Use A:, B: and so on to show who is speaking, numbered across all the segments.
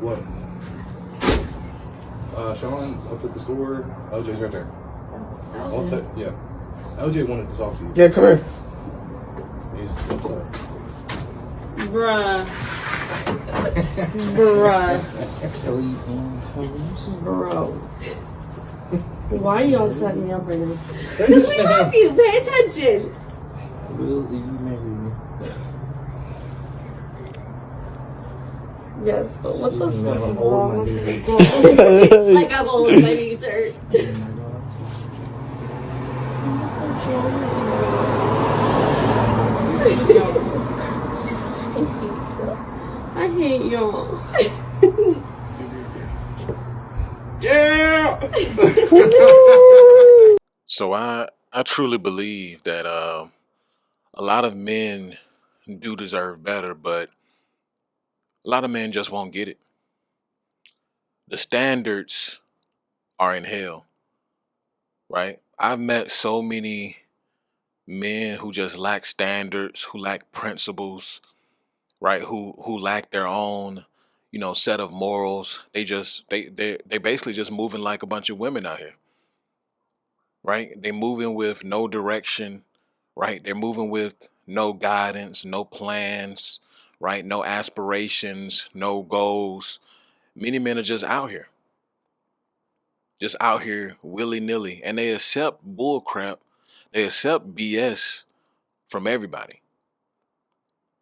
A: What? Sean up at the store. LJ's right there. Yeah. LJ wanted to talk to you.
B: Yeah, come here.
A: He's upset.
C: Bruh. Bro. Why are y'all setting me up right now?
D: Because we love you. Pay attention.
C: Yes, but what the fuck is wrong with you?
D: It's like I'm old and my knees hurt.
C: I hate y'all.
A: Yeah.
E: So I truly believe that a lot of men do deserve better, but a lot of men just won't get it. The standards are in hell, right? I've met so many men who just lack standards, who lack principles, right? Who lack their own, set of morals. They basically just moving like a bunch of women out here, right? They moving with no direction, right? They're moving with no guidance, no plans, right? No aspirations, no goals. Many men are just out here willy nilly, and they accept bull crap. They accept BS from everybody,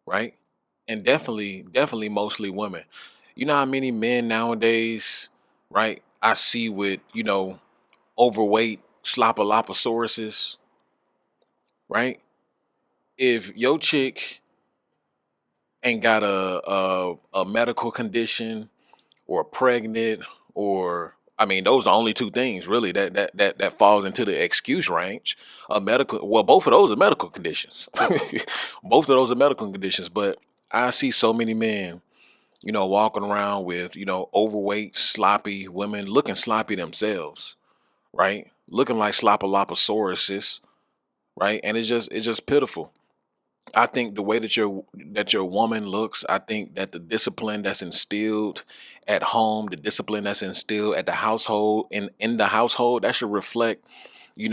E: right? And definitely mostly women. You know how many men nowadays, right? I see with, overweight slopalopasauruses, right? If your chick ain't got a medical condition or pregnant, or I mean, those are the only two things really that falls into the excuse range. A medical, well, both of those are medical conditions. Both of those are medical conditions. But I see so many men, walking around with, overweight, sloppy women, looking sloppy themselves, right? Looking like slopalopasauruses, right? And it's just pitiful. I think the way that your woman looks, I think that the discipline that's instilled at home, the discipline that's instilled at the household, in the household, that should reflect, in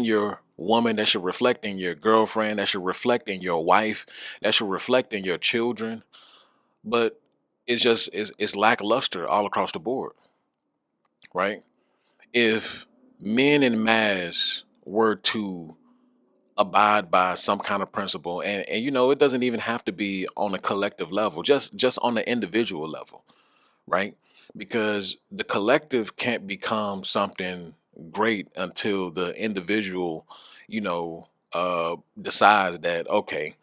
E: your woman, that should reflect in your girlfriend, that should reflect in your wife, that should reflect in your children. But it's lackluster all across the board, right? If men in mass were to abide by some kind of principle, and it doesn't even have to be on a collective level, just on the individual level, right? Because the collective can't become something great until the individual, decides that, okay,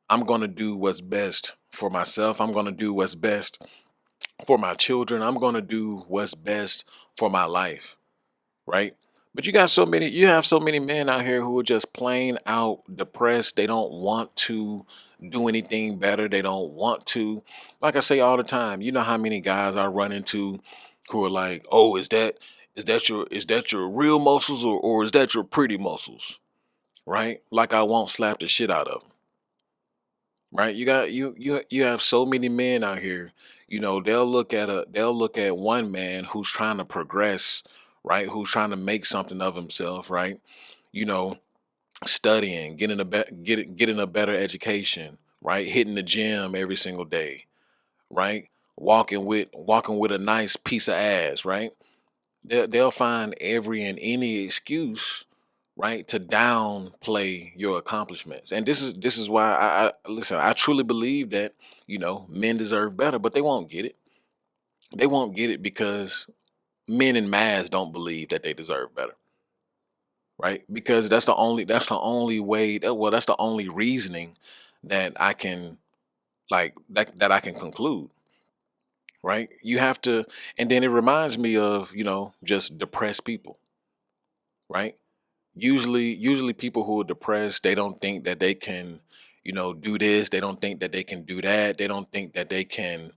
E: I'm going to do what's best for myself, I'm going to do what's best for my children, I'm going to do what's best for my life, right? But you have so many men out here who are just plain out depressed. They don't want to do anything better. They don't want to, like I say all the time, you know how many guys I run into who are like, "Oh, is that your real muscles, or is that your pretty muscles?" Right? Like I won't slap the shit out of them. Right? You have so many men out here, they'll look at one man who's trying to progress, right? Who's trying to make something of himself, right? You know, studying, getting a better education, right? Hitting the gym every single day, right? Walking with a nice piece of ass, right? They'll find every and any excuse, right, to downplay your accomplishments. And this is why I listen. I truly believe that men deserve better, but they won't get it. They won't get it because men in mass don't believe that they deserve better, right? Because that's the only way. Well, that's the only reasoning that I can that I can conclude. Right? You have to, and then it reminds me of just depressed people, right? Usually people who are depressed, they don't think that they can do this, they don't think that they can do that, they don't think that they can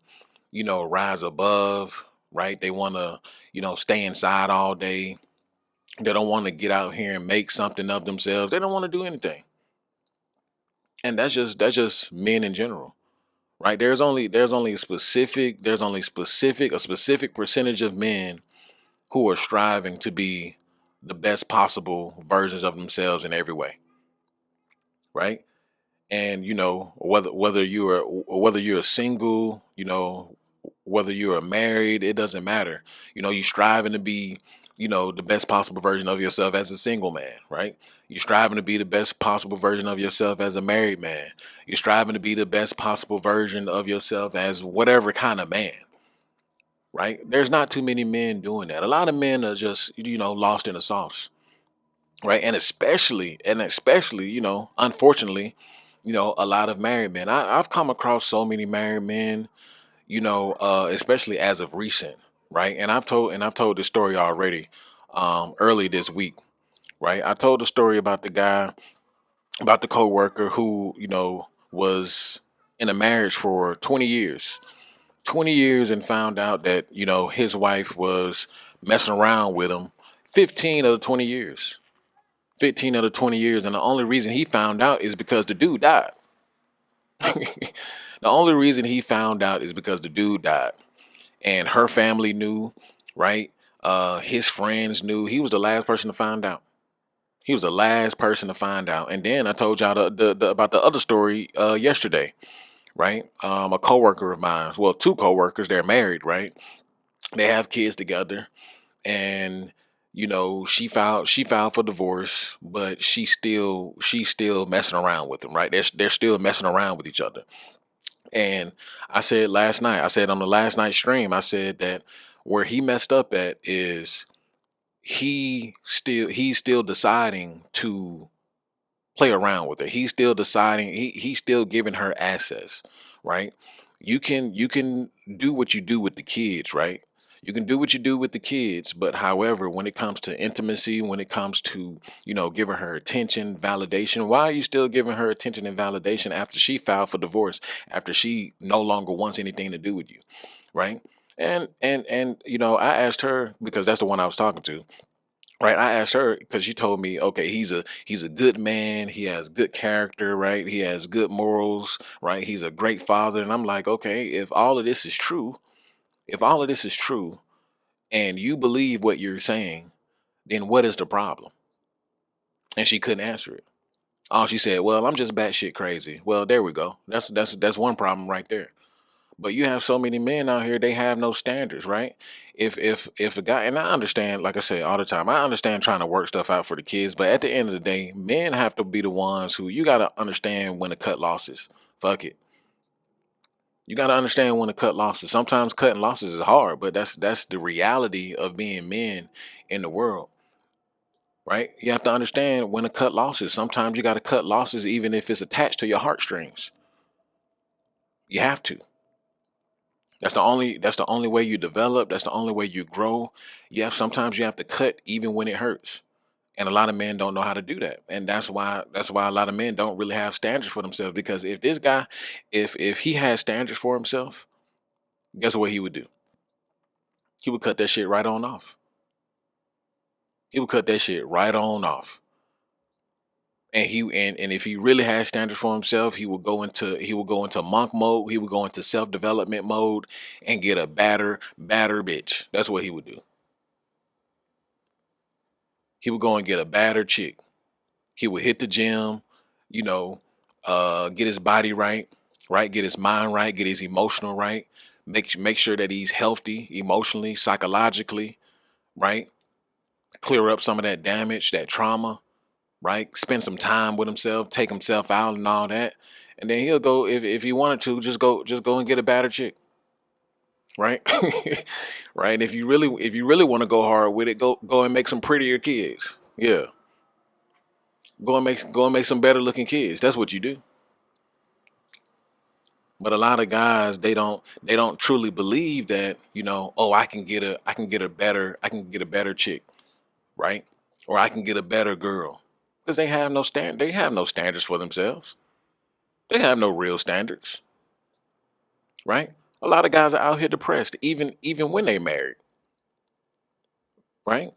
E: rise above, right? They want to stay inside all day. They don't want to get out here and make something of themselves. They don't want to do anything. And that's just men in general, right? There's only a specific percentage of men who are striving to be the best possible versions of themselves in every way, right? And whether you're single, whether you're married, it doesn't matter. You striving to be, the best possible version of yourself as a single man, right? You're striving to be the best possible version of yourself as a married man. You're striving to be the best possible version of yourself as whatever kind of man, right? There's not too many men doing that. A lot of men are just, lost in the sauce, right? And especially, unfortunately, a lot of married men. I've come across so many married men, especially as of recent, right? And I've told this story already, early this week, right? I told the story about the guy, about the coworker who, was in a marriage for 20 years, 20 years, and found out that, his wife was messing around with him 15 of the 20 years. 15 of the 20 years. And the only reason he found out is because the dude died. The only reason he found out is because the dude died. And her family knew, right? His friends knew. He was the last person to find out. He was the last person to find out. And then I told y'all about the other story yesterday, right? A coworker of mine, well, two coworkers, they're married, right? They have kids together, and she filed for divorce, but she's still messing around with them, right? They're still messing around with each other. And I said on the last night stream, I said that where he messed up at is he's still deciding to play around with her. He's still deciding, he's still giving her access, right? You can do what you do with the kids, right? You can do what you do with the kids, but however, when it comes to intimacy, when it comes to, giving her attention, validation, why are you still giving her attention and validation after she filed for divorce, after she no longer wants anything to do with you, right? And I asked her, because that's the one I was talking to. Right, I asked her because she told me, okay, he's a good man, he has good character, right? He has good morals, right? He's a great father, and I'm like, okay, if all of this is true, and you believe what you're saying, then what is the problem? And she couldn't answer it. All she said, well, I'm just batshit crazy. Well, there we go. That's one problem right there. But you have so many men out here, they have no standards, right? If a guy, and I understand, like I say all the time, I understand trying to work stuff out for the kids, but at the end of the day, men have to be the ones who, you gotta understand when to cut losses. Fuck it. You gotta understand when to cut losses. Sometimes cutting losses is hard, but that's the reality of being men in the world, right? You have to understand when to cut losses. Sometimes you gotta cut losses even if it's attached to your heartstrings. You have to. That's the only way you develop. That's the only way you grow. Sometimes you have to cut even when it hurts. And a lot of men don't know how to do that. And that's why a lot of men don't really have standards for themselves. Because if this guy, if he had standards for himself, guess what he would do? He would cut that shit right on off. He would cut that shit right on off. And if he really had standards for himself, he would go into monk mode. He would go into self development mode and get a badder bitch. That's what he would do. He would go and get a badder chick. He would hit the gym, you know, get his body right, right, get his mind right, get his emotional right, make sure that he's healthy emotionally, psychologically, right? Clear up some of that damage, that trauma, right? Spend some time with himself, take himself out and all that. And then he'll go, if he wanted to, just go and get a badder chick, right? Right. And if you really want to go hard with it, go and make some prettier kids. Yeah. Go and make some better looking kids. That's what you do. But a lot of guys, they don't truly believe that, oh, I can get a better chick, right? Or I can get a better girl. Because they have no standards for themselves. They have no real standards, right? A lot of guys are out here depressed, even when they married, right?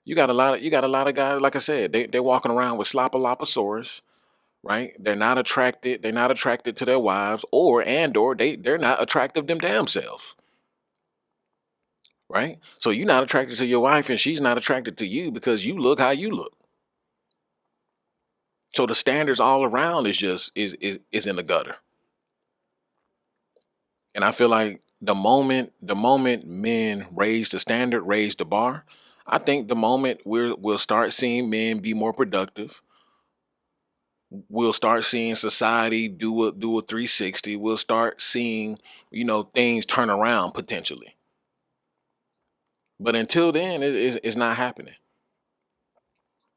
E: You got a lot of guys, like I said, they're walking around with sloppaloposaurus, right? They're not attracted. They're not attracted to their wives, or they're not attractive them damn selves, right? So you're not attracted to your wife, and she's not attracted to you because you look how you look. So the standards all around is in the gutter. And I feel like the moment men raise the standard, raise the bar, I think the moment we'll start seeing men be more productive. We'll start seeing society do a 360. We'll start seeing, things turn around potentially. But until then, it's not happening.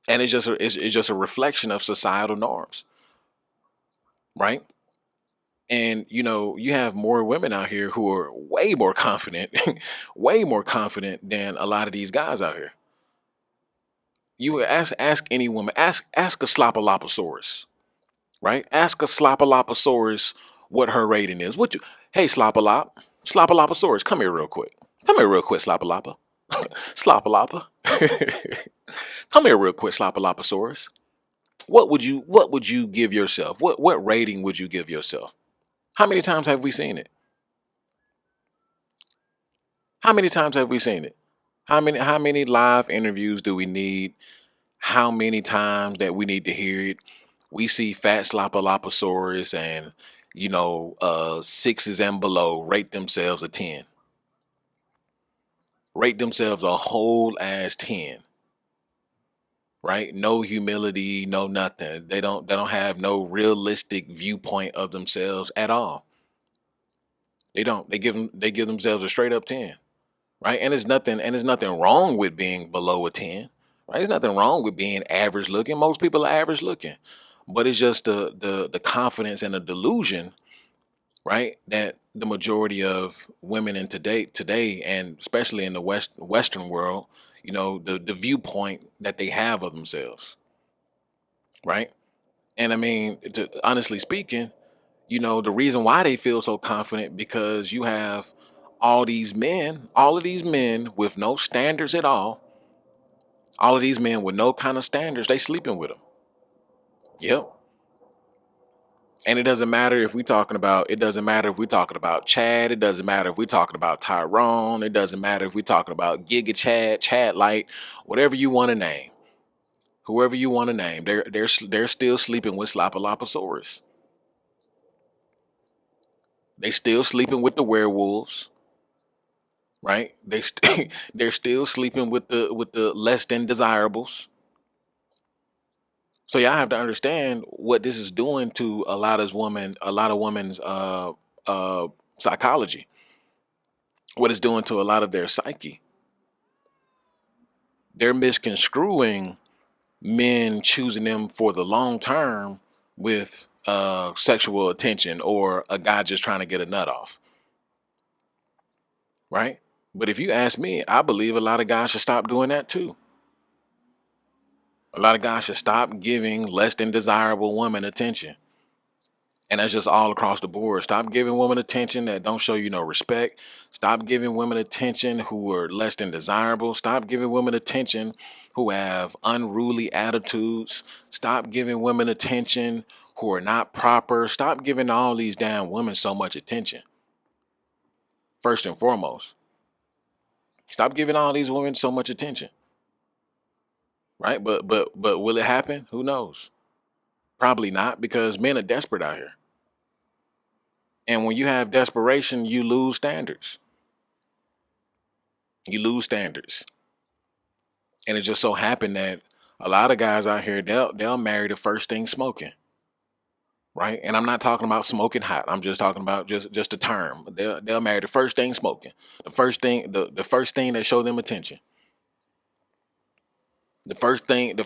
E: And it's just a reflection of societal norms, right? And you have more women out here who are way more confident, way more confident than a lot of these guys out here. You would ask any woman, ask a Slopaloposaurus, right? Ask a Slopaloposaurus what her rating is. Hey Slopaloposaurus, come here real quick. Come here real quick, Slopalapa. Slopalapa. Come here real quick, Slopaloposaurus. What would you give yourself? What rating would you give yourself? How many times have we seen it? How many times have we seen it? How many live interviews do we need? How many times that we need to hear it? We see fat Slopaloposaurus and sixes and below rate themselves a 10. Rate themselves a whole ass 10. Right? No humility, no nothing. They don't have no realistic viewpoint of themselves at all. They don't. They give themselves a straight up 10. Right? And there's nothing wrong with being below a 10. Right? There's nothing wrong with being average looking. Most people are average looking. But it's just the confidence and the delusion, right? That the majority of women in today, and especially in the Western world, the viewpoint that they have of themselves, right? And I mean, honestly speaking, the reason why they feel so confident because you have all of these men with no standards at all of these men with no kind of standards, they sleeping with them. Yep. And it doesn't matter if we're talking about Chad, it doesn't matter if we're talking about Tyrone, it doesn't matter if we're talking about Giga Chad Light, whatever you want to name, whoever you want to name, they're still sleeping with Slopaloposaurus. They still sleeping with the werewolves, right? They're still sleeping with the less than desirables. So y'all have to understand what this is doing to a lot of women's psychology, what it's doing to a lot of their psyche. They're misconstruing men choosing them for the long term with sexual attention or a guy just trying to get a nut off, right? But if you ask me, I believe a lot of guys should stop doing that too. A lot of guys should stop giving less than desirable women attention. And that's just all across the board. Stop giving women attention that don't show you no respect. Stop giving women attention who are less than desirable. Stop giving women attention who have unruly attitudes. Stop giving women attention who are not proper. Stop giving all these damn women so much attention. First and foremost, stop giving all these women so much attention. Right? But will it happen? Who knows? Probably not, because men are desperate out here. And when you have desperation, you lose standards. You lose standards. And it just so happened that a lot of guys out here, they'll marry the first thing smoking. Right? And I'm not talking about smoking hot. I'm just talking about just a term. They'll marry the first thing smoking. The first thing that show them attention. The first thing,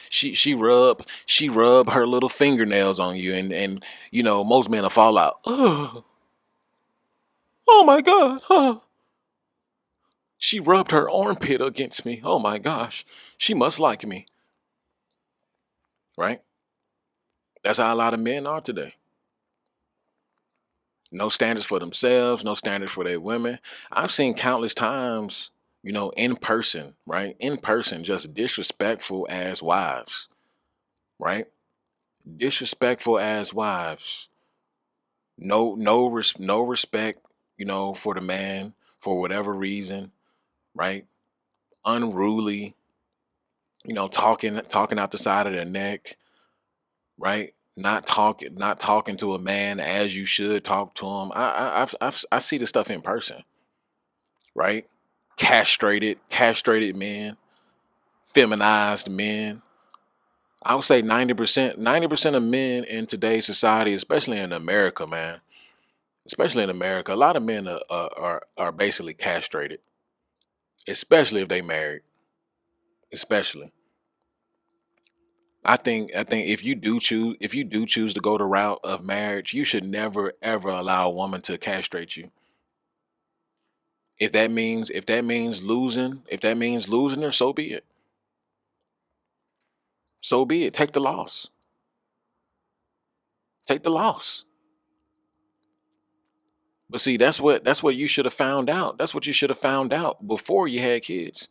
E: she rub her little fingernails on you, and most men will fall out. Oh my God. She rubbed her armpit against me. Oh my gosh. She must like me. Right? That's how a lot of men are today. No standards for themselves, no standards for their women. I've seen countless times, in person, right? In person, just disrespectful as wives, right? Disrespectful ass wives. No respect, for the man for whatever reason, right? Unruly, talking out the side of their neck, right? Not talking to a man as you should talk to him. I see the stuff in person, right? Castrated men, feminized men. I would say 90% of men in today's society, especially in America, man, especially in America, a lot of men are basically castrated, especially if they married. Especially, I think if you do choose to go the route of marriage, you should never ever allow a woman to castrate you. If that means losing her, so be it. So be it. Take the loss. Take the loss. But see, that's what you should have found out. That's what you should have found out before you had kids.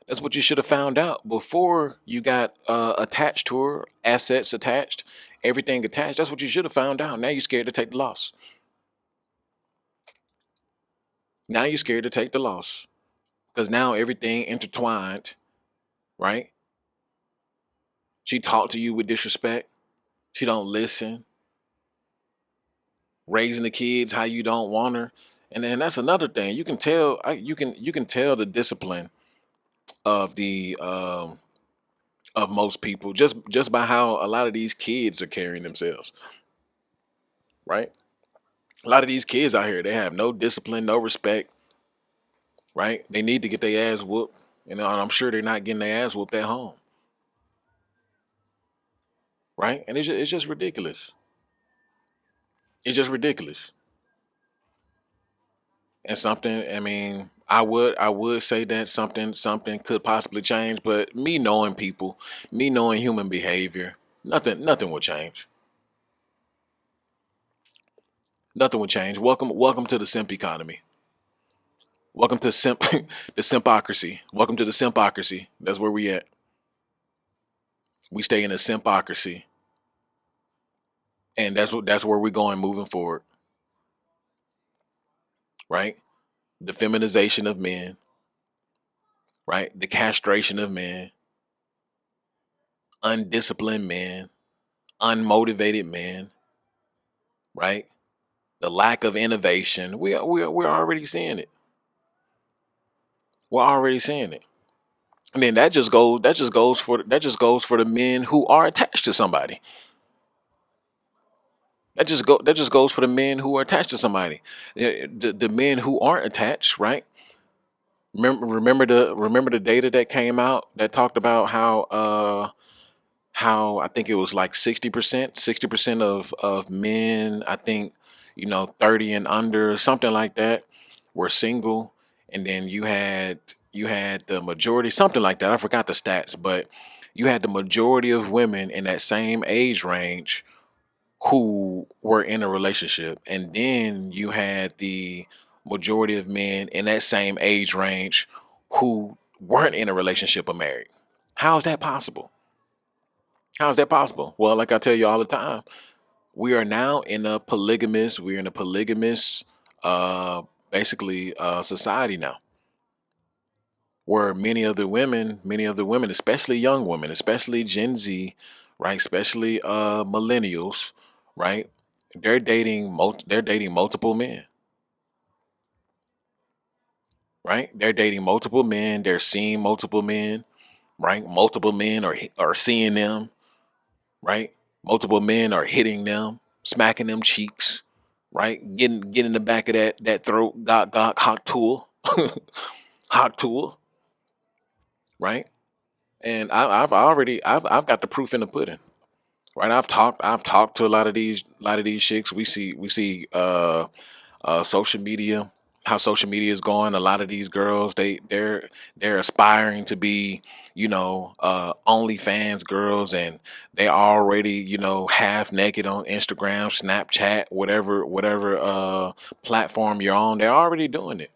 E: That's what you should have found out before you got attached to her, assets attached, everything attached. That's what you should have found out. Now you're scared to take the loss. Now you're scared to take the loss because now everything intertwined, right? She talked to you with disrespect. She don't listen. Raising the kids how you don't want her, and then that's another thing. You can tell. You can tell the discipline of the of most people just by how a lot of these kids are carrying themselves, right? A lot of these kids out here, they have no discipline, no respect, right? They need to get their ass whooped, and I'm sure they're not getting their ass whooped at home, right? And it's just ridiculous. It's just ridiculous. And something, I mean, I would say that something could possibly change, but me knowing people, me knowing human behavior, nothing will change. Nothing will change. Welcome to the simp economy. Welcome to simp the simpocracy. Welcome to the simpocracy. That's where we at. We stay in a simpocracy, and that's where we're going moving forward, right? The feminization of men, right? The castration of men, undisciplined men, unmotivated men, right? The lack of innovation. We're already seeing it. We're already seeing it. And then that just goes for the men who are attached to somebody. That just goes for the men who are attached to somebody. The men who aren't attached, right? Remember the data that came out that talked about how I think it was like 60% of men, I think, 30 and under, something like that, were single. And then you had the majority, something like that. I forgot the stats, but you had the majority of women in that same age range who were in a relationship. And then you had the majority of men in that same age range who weren't in a relationship or married. How is that possible? How is that possible? Well, like I tell you all the time, we're in a polygamous uh basically society now, where many of the women, especially young women, especially Gen Z, right, especially millennials, right, they're dating multiple men, right? They're dating multiple men, they're seeing multiple men, right? Multiple men are seeing them, right? Multiple men are hitting them, smacking them cheeks, right? Getting the back of that throat, got hot tool, hot tool, right? And I've got the proof in the pudding, right? I've talked to a lot of these chicks. We see social media, how social media is going. A lot of these girls, they're aspiring to be, OnlyFans girls, and they already, half naked on Instagram, Snapchat, whatever platform you're on. They're already doing it.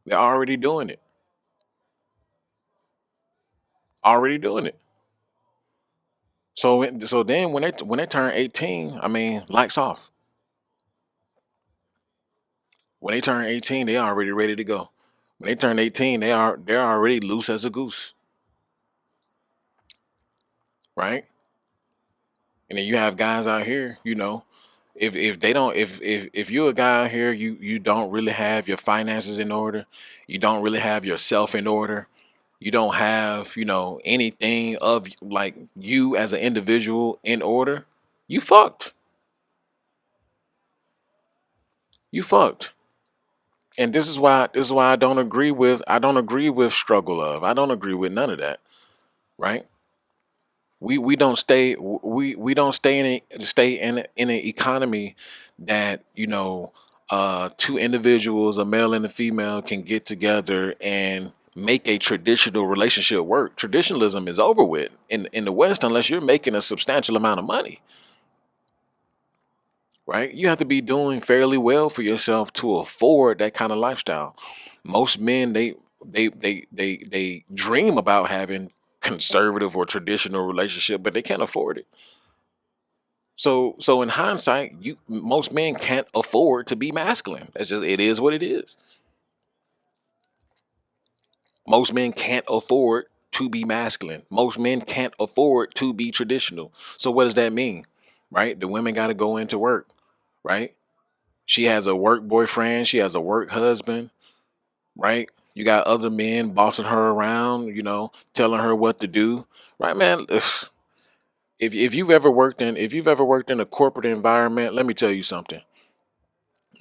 E: They're already doing it. Already doing it. So then when they turn 18, I mean, lights off. When they turn 18, they already ready to go. When they turn 18, they're already loose as a goose, right? And then you have guys out here, if they don't if you're a guy out here, you don't really have your finances in order, you don't really have yourself in order, you don't have, anything of like you as an individual in order, you fucked. You fucked. And this is why I don't agree with struggle love. I don't agree with none of that, right? We don't stay in an economy that two individuals, a male and a female, can get together and make a traditional relationship work. Traditionalism is over with in the West unless you're making a substantial amount of money, right? You have to be doing fairly well for yourself to afford that kind of lifestyle. Most men, they dream about having conservative or traditional relationship, but they can't afford it. So in hindsight, most men can't afford to be masculine. That's just, it is what it is. Most men can't afford to be masculine. Most men can't afford to be traditional. So what does that mean? Right? The women got to go into work, right? She has a work boyfriend, she has a work husband, right? You got other men bossing her around, telling her what to do. Right, man? If you've ever worked in a corporate environment, let me tell you something.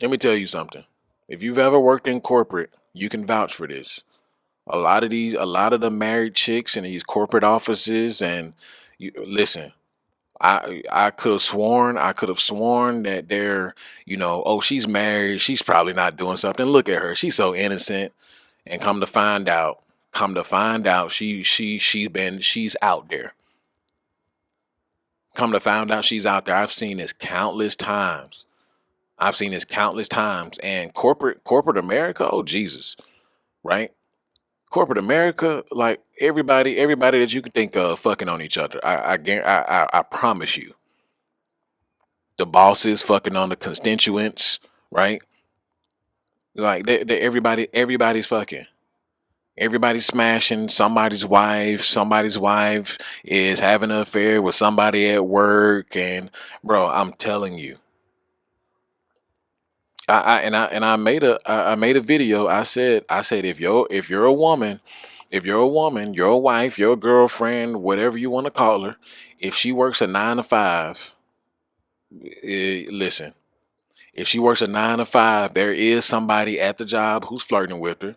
E: Let me tell you something. If you've ever worked in corporate, you can vouch for this. A lot of the married chicks in these corporate offices, and you listen, I could have sworn that they're, oh, she's married, she's probably not doing something. Look at her, she's so innocent. And come to find out, she's out there. Come to find out, she's out there. I've seen this countless times. And corporate America, oh Jesus, right? Corporate America, like everybody that you can think of fucking on each other. I promise you. The bosses fucking on the constituents, right? Like everybody's fucking. Everybody's smashing somebody's wife. Somebody's wife is having an affair with somebody at work, and bro, I'm telling you, I made a video. I said if you're a woman, your wife, your girlfriend, whatever you want to call her, if she works a 9 to 5, listen, if she works a 9 to 5, there is somebody at the job who's flirting with her.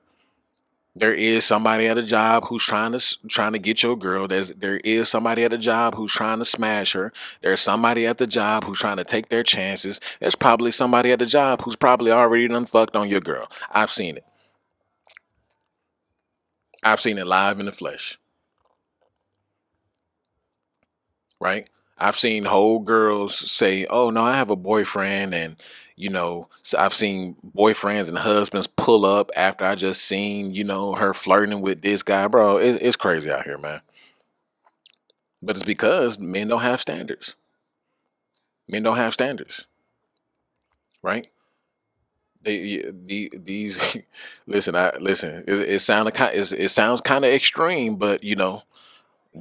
E: There is somebody at a job who's trying to get your girl. There is somebody at a job who's trying to smash her. There's somebody at the job who's trying to take their chances. There's probably somebody at the job who's probably already done fucked on your girl. I've seen it. I've seen it live in the flesh, right? I've seen whole girls say, "Oh no, I have a boyfriend," and so I've seen boyfriends and husbands pull up after I just seen her flirting with this guy, bro. It's crazy out here, man. But it's because men don't have standards. Men don't have standards, right? These listen. It sounds kind of extreme, but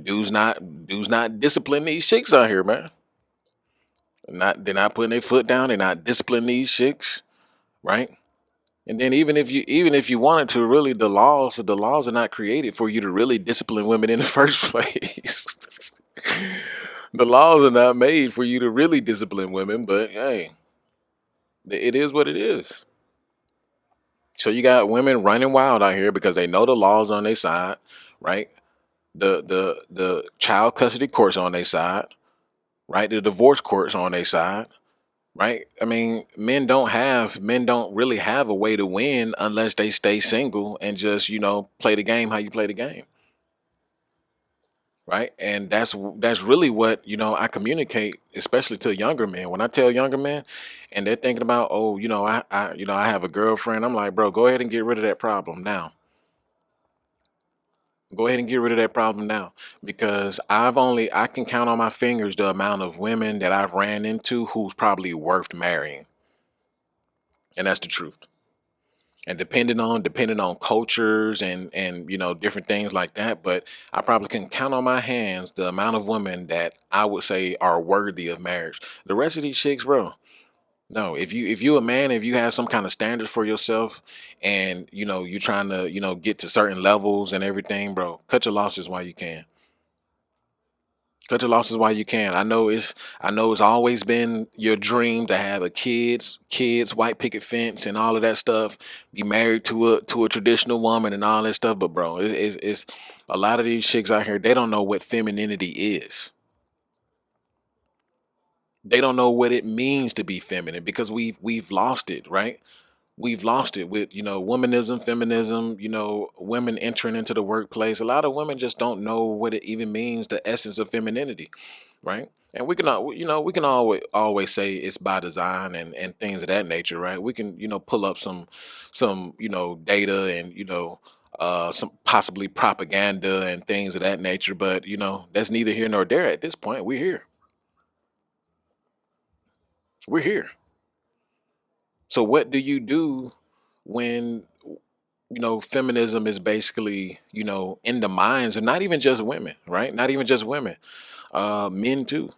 E: dudes not disciplining these chicks out here, man. They're not putting their foot down. They're not disciplining these chicks, right? And then even if you wanted to, really, the laws are not created for you to really discipline women in the first place. The laws are not made for you to really discipline women, but hey, it is what it is. So you got women running wild out here because they know the laws on their side, right? The child custody courts on their side, right? The divorce courts on their side, right? I mean, men don't really have a way to win unless they stay single and just play the game how you play the game, right? And that's really what I communicate, especially to younger men. When I tell younger men, and they're thinking about, oh, I have a girlfriend. I'm like, bro, go ahead and get rid of that problem now. Go ahead and get rid of that problem now, because I can count on my fingers the amount of women that I've ran into who's probably worth marrying, and that's the truth. And depending on cultures and different things like that, but I probably can count on my hands the amount of women that I would say are worthy of marriage. The rest of these chicks, bro. No, if you a man, if you have some kind of standards for yourself, and you're trying to get to certain levels and everything, bro, cut your losses while you can. Cut your losses while you can. I know it's always been your dream to have a kids, white picket fence, and all of that stuff. Be married to a traditional woman and all that stuff. But bro, it's a lot of these chicks out here. They don't know what femininity is. They don't know what it means to be feminine, because we've lost it, right? We've lost it with womanism, feminism, women entering into the workplace. A lot of women just don't know what it even means, the essence of femininity, right? And we can always say it's by design and things of that nature, right? We can pull up some data and some possibly propaganda and things of that nature, but that's neither here nor there at this point. We're here. So what do you do when feminism is basically in the minds, and not even just women, right? Not even just women, men too.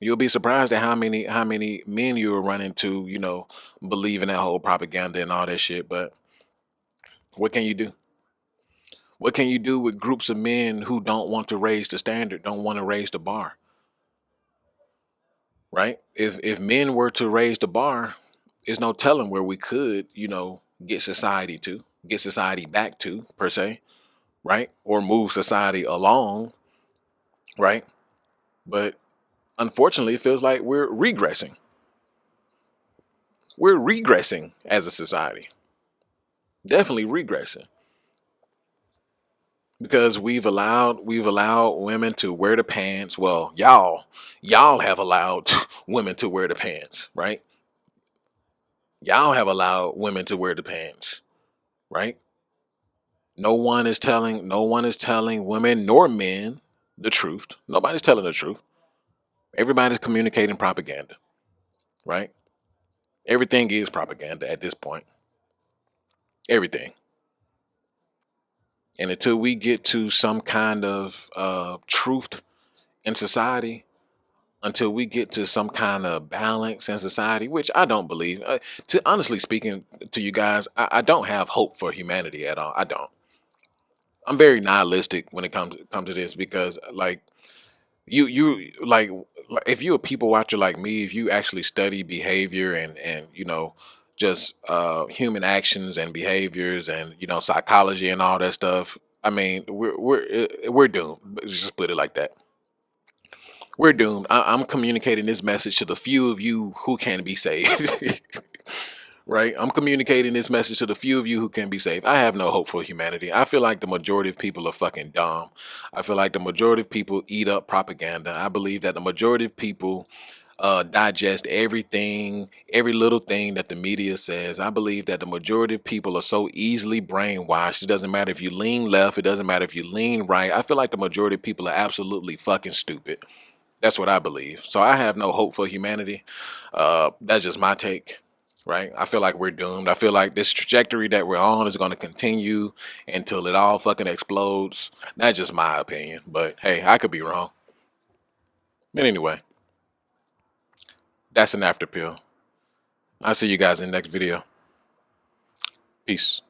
E: You'll be surprised at how many men you'll run into, believing that whole propaganda and all that shit. But what can you do? What can you do with groups of men who don't want to raise the standard, don't want to raise the bar, right? If men were to raise the bar, there's no telling where we could, get society back to, per se, right? Or move society along, right? But unfortunately, it feels like we're regressing. We're regressing as a society. Definitely regressing, because we've allowed women to wear the pants. Well, y'all have allowed women to wear the pants, right? Y'all have allowed women to wear the pants, right? No one is telling women nor men the truth. Nobody's telling the truth. Everybody's communicating propaganda, right? Everything is propaganda at this point. Everything. And until we get to some kind of truth in society, until we get to some kind of balance in society, which I don't believe. To honestly speaking to you guys, I don't have hope for humanity at all. I don't. I'm very nihilistic when it comes to this, because like you if you're a people watcher like me, if you actually study behavior and just human actions and behaviors and psychology and all that stuff, I mean we're doomed. Let's just put it like that. We're doomed. I'm communicating this message to the few of you who can be saved. Right? I'm communicating this message to the few of you who can be saved. I have no hope for humanity. I feel like the majority of people are fucking dumb. I feel like the majority of people eat up propaganda. I believe that the majority of people digest everything, every little thing that the media says. I believe that the majority of people are so easily brainwashed. It doesn't matter if you lean left, it doesn't matter if you lean right. I feel like the majority of people are absolutely fucking stupid. That's what I believe. So I have no hope for humanity. That's just my take, right? I feel like we're doomed. I feel like this trajectory that we're on is going to continue until it all fucking explodes. That's just my opinion. But hey, I could be wrong. But anyway, that's an after pill. I'll see you guys in the next video. Peace.